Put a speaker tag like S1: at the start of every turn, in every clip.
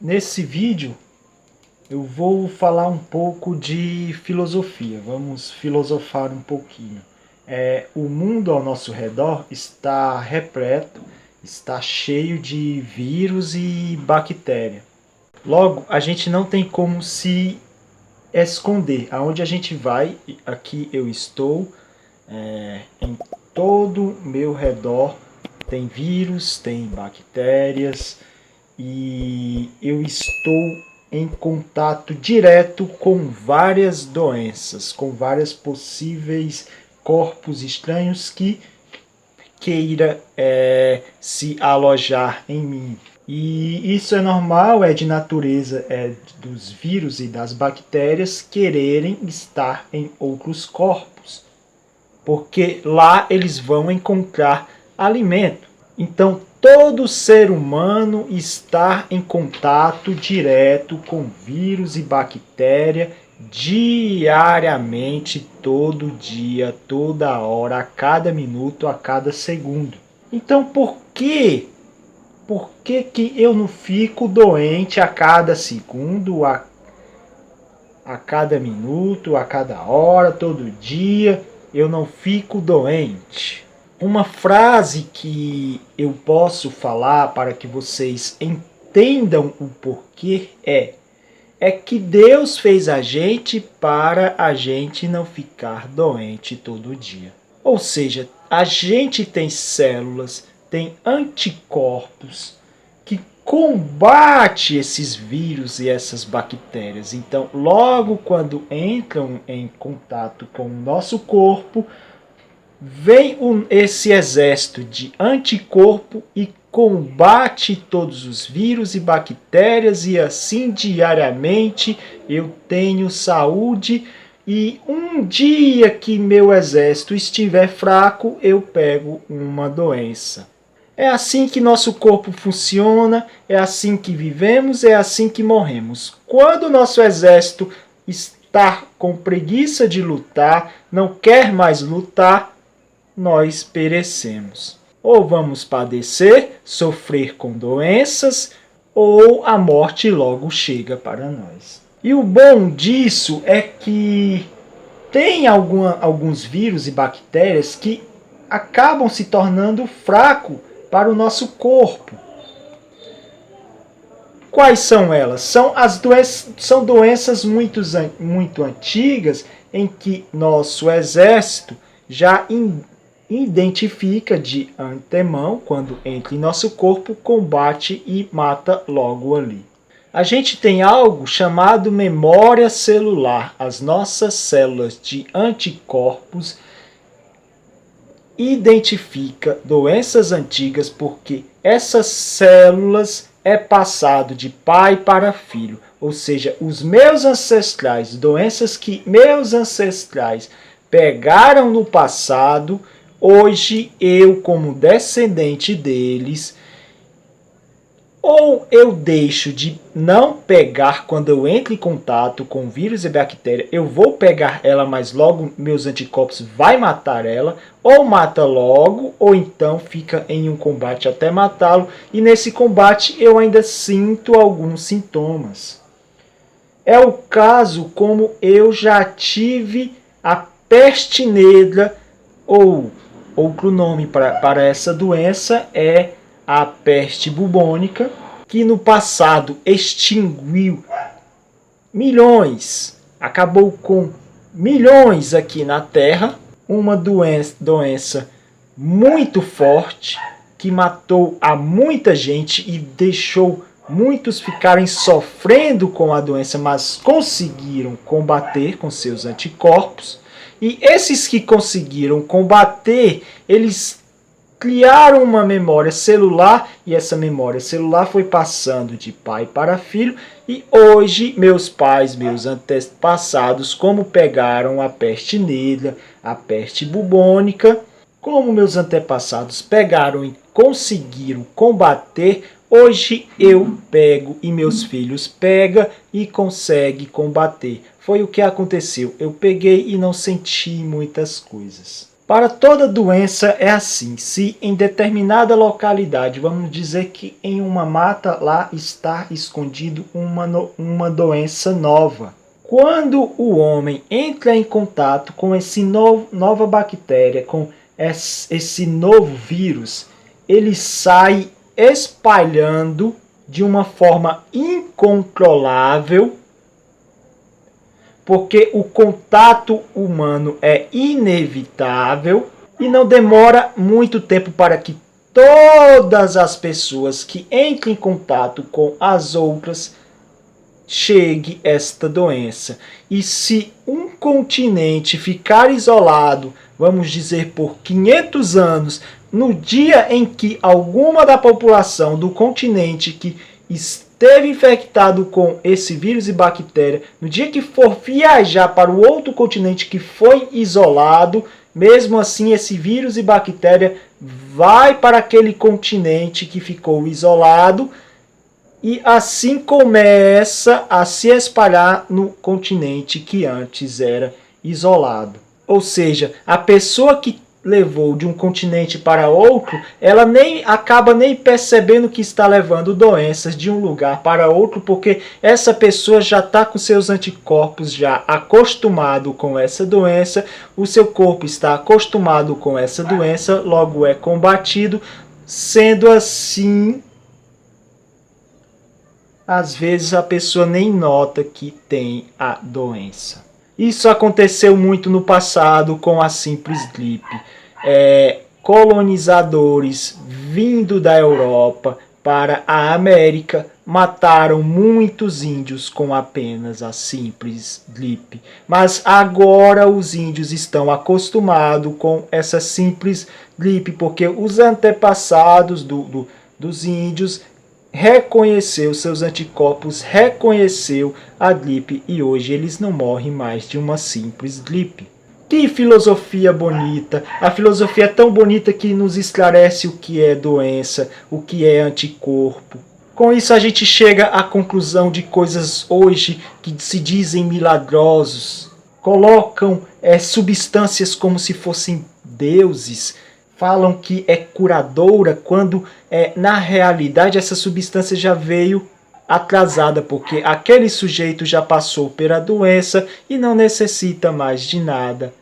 S1: Nesse vídeo eu vou falar um pouco de filosofia. Vamos filosofar um pouquinho. O mundo ao nosso redor está repleto, está cheio de vírus e bactérias. Logo, a gente não tem como se esconder. Aonde a gente vai, aqui eu estou, em todo meu redor tem vírus, tem bactérias e eu estou em contato direto com várias doenças, com vários possíveis corpos estranhos que queira se alojar em mim. E isso é normal, é de natureza dos vírus e das bactérias quererem estar em outros corpos, porque lá eles vão encontrar alimento. Então, todo ser humano está em contato direto com vírus e bactéria diariamente, todo dia, toda hora, a cada minuto, a cada segundo. Então, por que que eu não fico doente a cada segundo, a cada minuto, a cada hora, todo dia? Eu não fico doente. Uma frase que eu posso falar para que vocês entendam o porquê é que Deus fez a gente para a gente não ficar doente todo dia. Ou seja, a gente tem células, tem anticorpos que combate esses vírus e essas bactérias. Então, logo quando entram em contato com o nosso corpo, vem esse exército de anticorpo e combate todos os vírus e bactérias, e assim diariamente eu tenho saúde. E um dia que meu exército estiver fraco, eu pego uma doença. É assim que nosso corpo funciona, é assim que vivemos, é assim que morremos. Quando nosso exército está com preguiça de lutar, não quer mais lutar, nós perecemos. Ou vamos padecer, sofrer com doenças, ou a morte logo chega para nós. E o bom disso é que tem alguns vírus e bactérias que acabam se tornando fracos para o nosso corpo. Quais são elas? São doenças muito antigas em que nosso exército já identifica de antemão, quando entra em nosso corpo, combate e mata logo ali. A gente tem algo chamado memória celular. As nossas células de anticorpos identificam doenças antigas porque essas células é passado de pai para filho. Ou seja, os meus ancestrais, doenças que meus ancestrais pegaram no passado, hoje eu, como descendente deles, ou eu deixo de não pegar quando eu entro em contato com vírus e bactéria, eu vou pegar ela, mas logo meus anticorpos vai matar ela, ou mata logo, ou então fica em um combate até matá-lo, e nesse combate eu ainda sinto alguns sintomas. É o caso como eu já tive a peste negra, ou outro nome para essa doença é a peste bubônica, que no passado extinguiu milhões, acabou com milhões aqui na Terra, uma doença muito forte que matou a muita gente e deixou muitos ficarem sofrendo com a doença, mas conseguiram combater com seus anticorpos. E esses que conseguiram combater, eles criaram uma memória celular, e essa memória celular foi passando de pai para filho, e hoje meus pais, meus antepassados, como pegaram a peste negra, a peste bubônica, como meus antepassados pegaram e conseguiram combater, hoje eu pego e meus filhos pegam e conseguem combater. Foi o que aconteceu. Eu peguei e não senti muitas coisas. Para toda doença é assim. Se em determinada localidade, vamos dizer que em uma mata lá está escondido uma doença nova. Quando o homem entra em contato com nova bactéria, com esse novo vírus, ele sai espalhando de uma forma incontrolável, porque o contato humano é inevitável e não demora muito tempo para que todas as pessoas que entrem em contato com as outras chegue esta doença. E se um continente ficar isolado, vamos dizer por 500 anos, no dia em que alguma da população do continente que esteve infectado com esse vírus e bactéria, no dia que for viajar para o outro continente que foi isolado, mesmo assim esse vírus e bactéria vai para aquele continente que ficou isolado e assim começa a se espalhar no continente que antes era isolado. Ou seja, a pessoa que levou de um continente para outro, ela acaba nem percebendo que está levando doenças de um lugar para outro, porque essa pessoa já está com seus anticorpos já acostumado com essa doença, o seu corpo está acostumado com essa doença, logo é combatido. Sendo assim, às vezes a pessoa nem nota que tem a doença. Isso aconteceu muito no passado com a simples gripe. Colonizadores vindo da Europa para a América mataram muitos índios com apenas a simples gripe. Mas agora os índios estão acostumados com essa simples gripe, porque os antepassados dos índios reconheceu seus anticorpos, reconheceu a gripe e hoje eles não morrem mais de uma simples gripe. Que filosofia bonita! A filosofia é tão bonita que nos esclarece o que é doença, o que é anticorpo. Com isso a gente chega à conclusão de coisas hoje que se dizem milagrosos. Colocam substâncias como se fossem deuses. Falam que é curadora, quando na realidade essa substância já veio atrasada, porque aquele sujeito já passou pela doença e não necessita mais de nada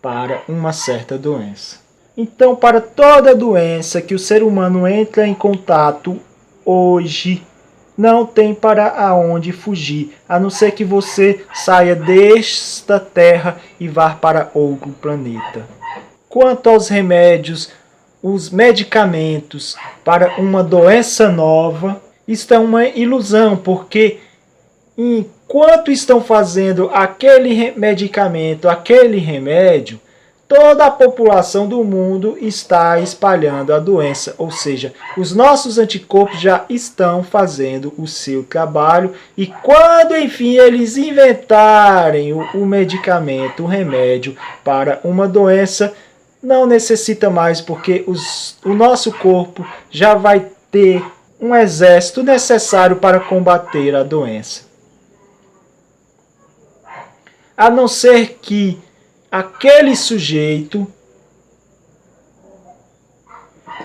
S1: para uma certa doença. Então, para toda doença que o ser humano entra em contato hoje, não tem para onde fugir, a não ser que você saia desta terra e vá para outro planeta. Quanto aos remédios, os medicamentos para uma doença nova, isso é uma ilusão, porque enquanto estão fazendo aquele medicamento, aquele remédio, toda a população do mundo está espalhando a doença, ou seja, os nossos anticorpos já estão fazendo o seu trabalho e quando enfim eles inventarem o medicamento, o remédio para uma doença, não necessita mais, porque o nosso corpo já vai ter um exército necessário para combater a doença. A não ser que aquele sujeito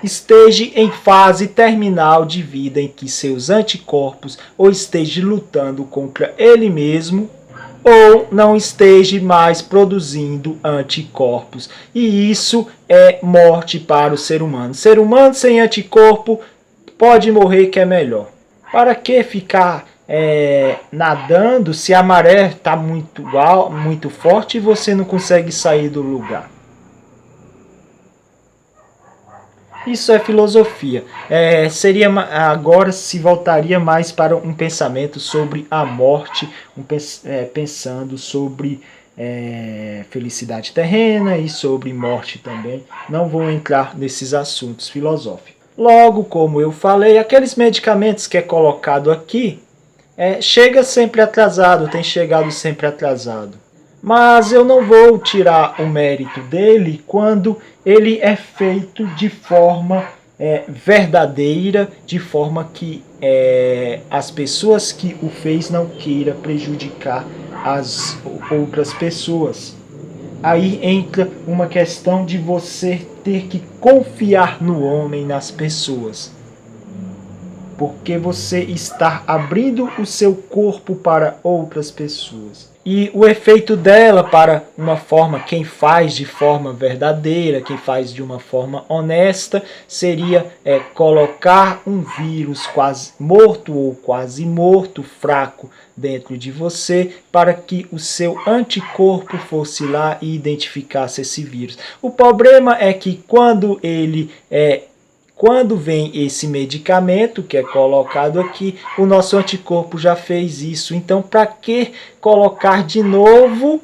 S1: esteja em fase terminal de vida em que seus anticorpos ou esteja lutando contra ele mesmo ou não esteja mais produzindo anticorpos. E isso é morte para o ser humano. Ser humano sem anticorpo pode morrer, que é melhor. Para que ficar nadando se a maré está muito forte e você não consegue sair do lugar? Isso é filosofia. Agora se voltaria mais para um pensamento sobre a morte, pensando sobre felicidade terrena e sobre morte também. Não vou entrar nesses assuntos filosóficos. Logo, como eu falei, aqueles medicamentos que é colocado aqui, chega sempre atrasado, tem chegado sempre atrasado. Mas eu não vou tirar o mérito dele quando ele é feito de forma verdadeira, de forma que as pessoas que o fez não queiram prejudicar as outras pessoas. Aí entra uma questão de você ter que confiar no homem, nas pessoas. Porque você está abrindo o seu corpo para outras pessoas. E o efeito dela para uma forma, quem faz de forma verdadeira, quem faz de uma forma honesta, seria colocar um vírus quase morto ou quase morto, fraco, dentro de você, para que o seu anticorpo fosse lá e identificasse esse vírus. O problema é que quando vem esse medicamento que é colocado aqui, o nosso anticorpo já fez isso. Então, para que colocar de novo?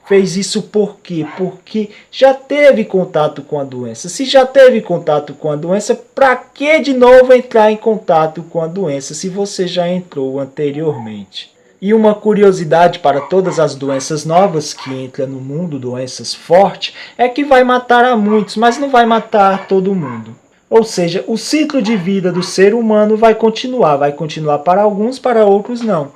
S1: Fez isso por quê? Porque já teve contato com a doença. Se já teve contato com a doença, para que de novo entrar em contato com a doença se você já entrou anteriormente? E uma curiosidade para todas as doenças novas que entram no mundo, doenças fortes, é que vai matar a muitos, mas não vai matar todo mundo. Ou seja, o ciclo de vida do ser humano vai continuar para alguns, para outros não.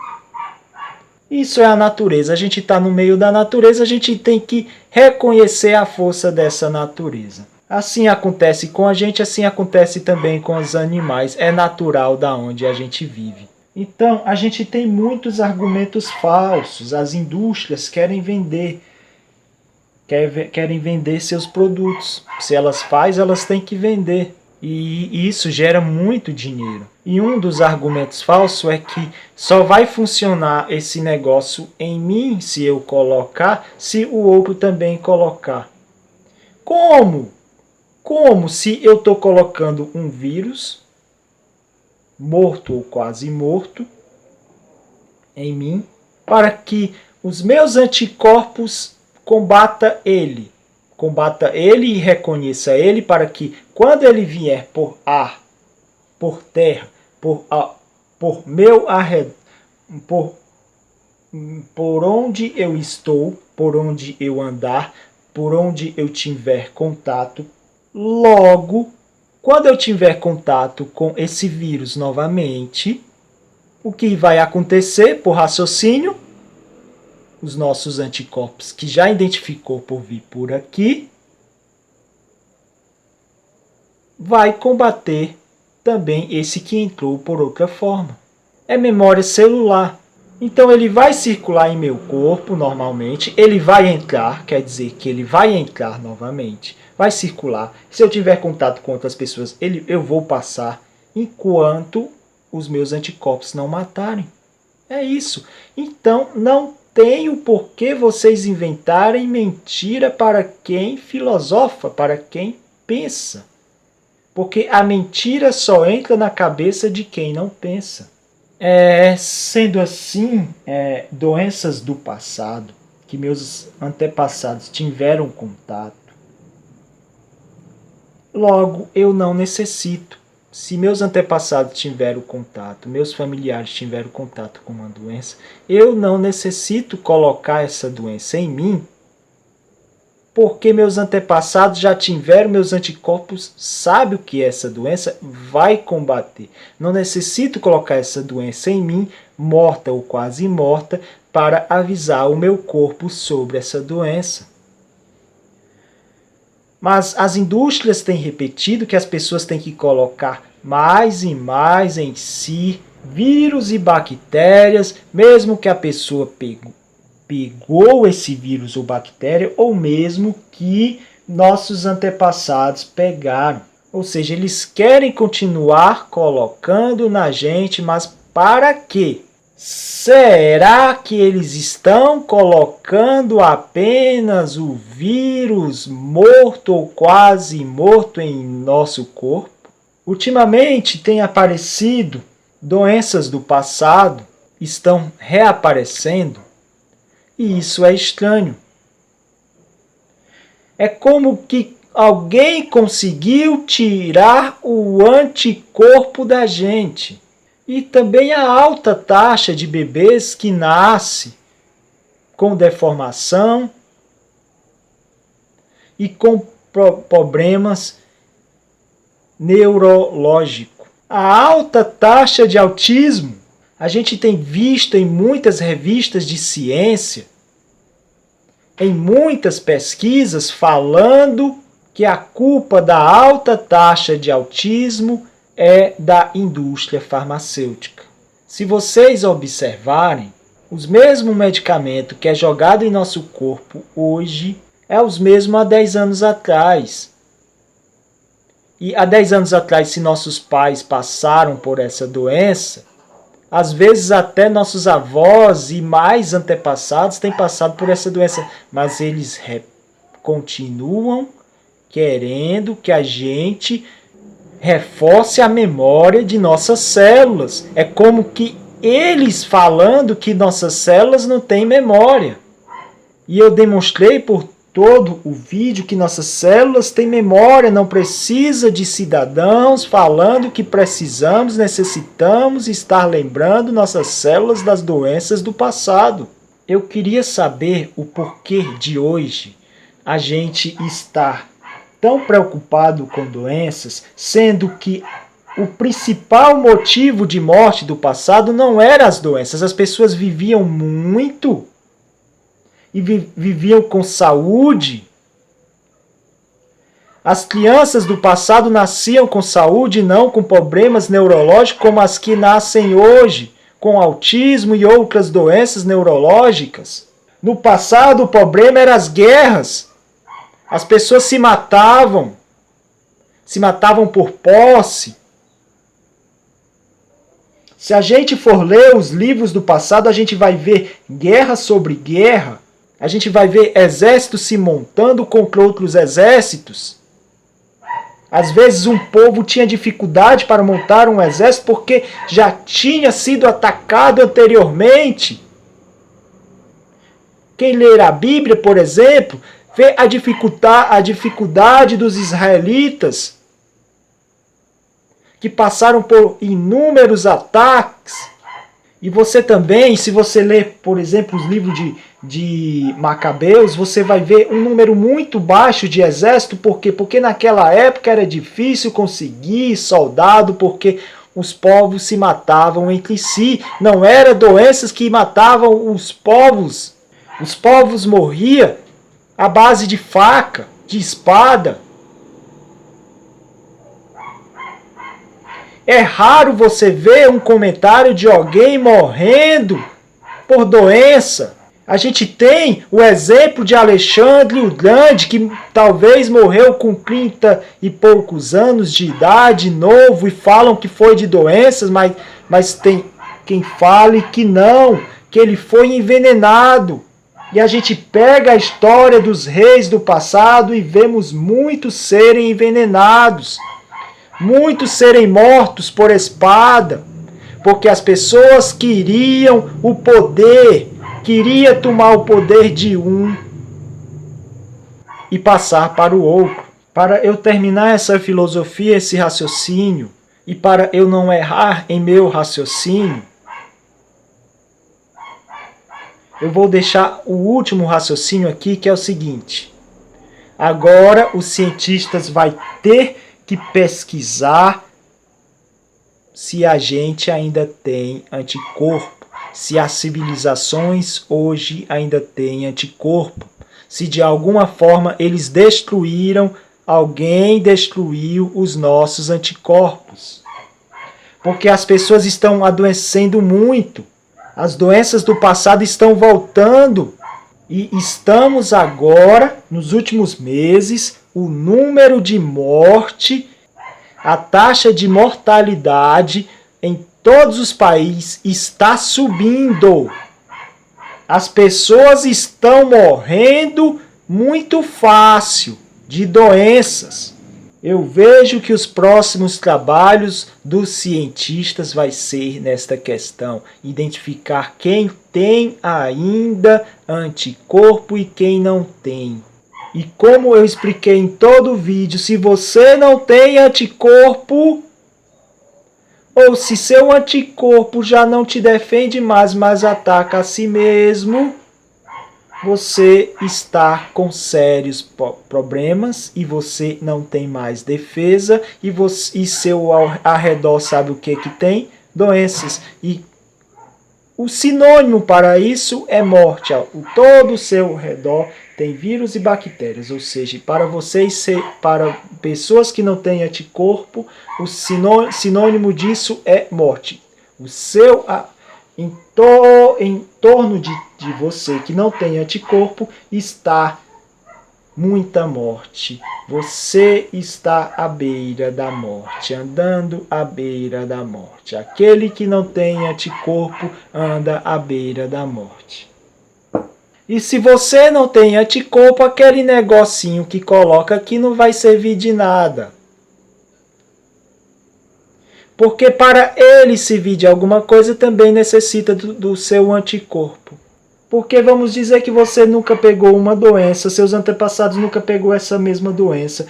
S1: Isso é a natureza, a gente está no meio da natureza, a gente tem que reconhecer a força dessa natureza. Assim acontece com a gente, assim acontece também com os animais, é natural da onde a gente vive. Então, a gente tem muitos argumentos falsos. As indústrias querem vender seus produtos. Se elas fazem, elas têm que vender. E isso gera muito dinheiro. E um dos argumentos falsos é que só vai funcionar esse negócio em mim se eu colocar, se o outro também colocar. Como? Como se eu estou colocando um vírus morto ou quase morto em mim, para que os meus anticorpos combata ele e reconheça ele, para que quando ele vier por ar, por terra, por meu arredor, por onde eu estou, por onde eu andar, por onde eu tiver contato, logo, quando eu tiver contato com esse vírus novamente, o que vai acontecer por raciocínio? Os nossos anticorpos, que já identificou por vir por aqui, vai combater também esse que entrou por outra forma. É memória celular. Então ele vai circular em meu corpo normalmente, ele vai entrar, quer dizer que ele vai entrar novamente, vai circular. Se eu tiver contato com outras pessoas, eu vou passar enquanto os meus anticorpos não matarem. É isso. Então não tem o porquê vocês inventarem mentira para quem filosofa, para quem pensa. Porque a mentira só entra na cabeça de quem não pensa. Sendo assim, doenças do passado, que meus antepassados tiveram contato, logo eu não necessito. Se meus antepassados tiveram contato, meus familiares tiveram contato com uma doença, eu não necessito colocar essa doença em mim, porque meus antepassados já tiveram, meus anticorpos sabem o que é essa doença, vai combater. Não necessito colocar essa doença em mim, morta ou quase morta, para avisar o meu corpo sobre essa doença. Mas as indústrias têm repetido que as pessoas têm que colocar mais e mais em si vírus e bactérias, mesmo que a pessoa pegou esse vírus ou bactéria, ou mesmo que nossos antepassados pegaram. Ou seja, eles querem continuar colocando na gente, mas para quê? Será que eles estão colocando apenas o vírus morto ou quase morto em nosso corpo? Ultimamente tem aparecido doenças do passado, estão reaparecendo, e isso é estranho. É como que alguém conseguiu tirar o anticorpo da gente. E também a alta taxa de bebês que nascem com deformação e com problemas neurológicos. A alta taxa de autismo, a gente tem visto em muitas revistas de ciência, em muitas pesquisas falando que a culpa da alta taxa de autismo é da indústria farmacêutica. Se vocês observarem, os mesmos medicamentos que é jogado em nosso corpo hoje é os mesmos há 10 anos atrás. E há 10 anos atrás, se nossos pais passaram por essa doença, às vezes até nossos avós e mais antepassados têm passado por essa doença, mas eles continuam querendo que a gente reforce a memória de nossas células. É como que eles falando que nossas células não têm memória. E eu demonstrei por todo o vídeo que nossas células têm memória, não precisa de cidadãos falando que necessitamos estar lembrando nossas células das doenças do passado. Eu queria saber o porquê de hoje a gente estar tão preocupado com doenças, sendo que o principal motivo de morte do passado não eram as doenças. As pessoas viviam muito e viviam com saúde. As crianças do passado nasciam com saúde, não com problemas neurológicos como as que nascem hoje, com autismo e outras doenças neurológicas. No passado, o problema eram as guerras. As pessoas se matavam por posse. Se a gente for ler os livros do passado, a gente vai ver guerra sobre guerra. A gente vai ver exércitos se montando contra outros exércitos. Às vezes um povo tinha dificuldade para montar um exército porque já tinha sido atacado anteriormente. Quem ler a Bíblia, por exemplo, vê a dificuldade dos israelitas, que passaram por inúmeros ataques. E você também, se você ler, por exemplo, os livros de Macabeus, você vai ver um número muito baixo de exército. Por quê? Porque naquela época era difícil conseguir soldado, porque os povos se matavam entre si. Não eram doenças que matavam os povos. Os povos morriam à base de faca, de espada. É raro você ver um comentário de alguém morrendo por doença. A gente tem o exemplo de Alexandre o Grande, que talvez morreu com 30 e poucos anos de idade, novo, e falam que foi de doenças, mas tem quem fale que não, que ele foi envenenado. E a gente pega a história dos reis do passado e vemos muitos serem envenenados. Muitos serem mortos por espada, porque as pessoas queriam o poder, queriam tomar o poder de um e passar para o outro. Para eu terminar essa filosofia, esse raciocínio, e para eu não errar em meu raciocínio, eu vou deixar o último raciocínio aqui, que é o seguinte. Agora os cientistas vão ter que pesquisar se a gente ainda tem anticorpo, se as civilizações hoje ainda têm anticorpo, se de alguma forma eles destruíram, alguém destruiu os nossos anticorpos. Porque as pessoas estão adoecendo muito, as doenças do passado estão voltando e estamos agora, nos últimos meses, o número de morte, a taxa de mortalidade em todos os países está subindo. As pessoas estão morrendo muito fácil de doenças. Eu vejo que os próximos trabalhos dos cientistas vai ser nesta questão, identificar quem tem ainda anticorpo e quem não tem. E como eu expliquei em todo o vídeo, se você não tem anticorpo, ou se seu anticorpo já não te defende mais, mas ataca a si mesmo, você está com sérios problemas e você não tem mais defesa e seu arredor sabe o que tem? Doenças. E o sinônimo para isso é morte. Todo o seu redor tem vírus e bactérias, ou seja, para pessoas que não têm anticorpo, o sinônimo disso é morte. Em torno de você que não tem anticorpo está muita morte. Você está à beira da morte, andando à beira da morte. Aquele que não tem anticorpo anda à beira da morte. E se você não tem anticorpo, aquele negocinho que coloca aqui não vai servir de nada. Porque para ele servir de alguma coisa também necessita do seu anticorpo. Porque vamos dizer que você nunca pegou uma doença, seus antepassados nunca pegou essa mesma doença.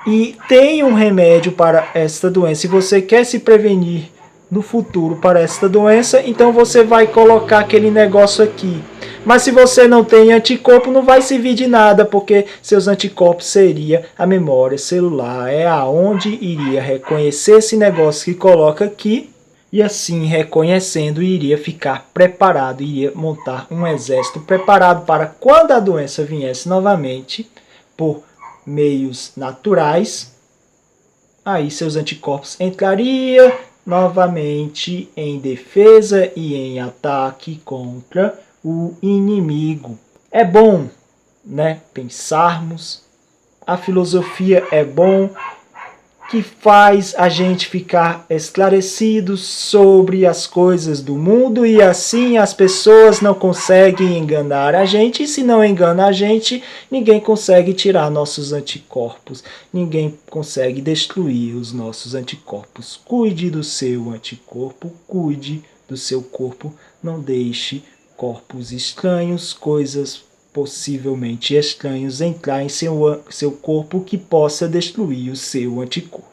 S1: E tem um remédio para esta doença. Se você quer se prevenir no futuro para esta doença, então você vai colocar aquele negócio aqui. Mas se você não tem anticorpo, não vai servir de nada, porque seus anticorpos seria a memória celular. É aonde iria reconhecer esse negócio que coloca aqui. E assim, reconhecendo, iria ficar preparado, iria montar um exército preparado para quando a doença viesse novamente, por meios naturais, aí seus anticorpos entrariam novamente em defesa e em ataque contra o inimigo. É bom, né, pensarmos, a filosofia é bom, que faz a gente ficar esclarecido sobre as coisas do mundo e assim as pessoas não conseguem enganar a gente. E se não engana a gente, ninguém consegue tirar nossos anticorpos, ninguém consegue destruir os nossos anticorpos. Cuide do seu anticorpo, cuide do seu corpo, não deixe corpos estranhos, coisas possivelmente estranhos entrar em seu corpo que possa destruir o seu anticorpo.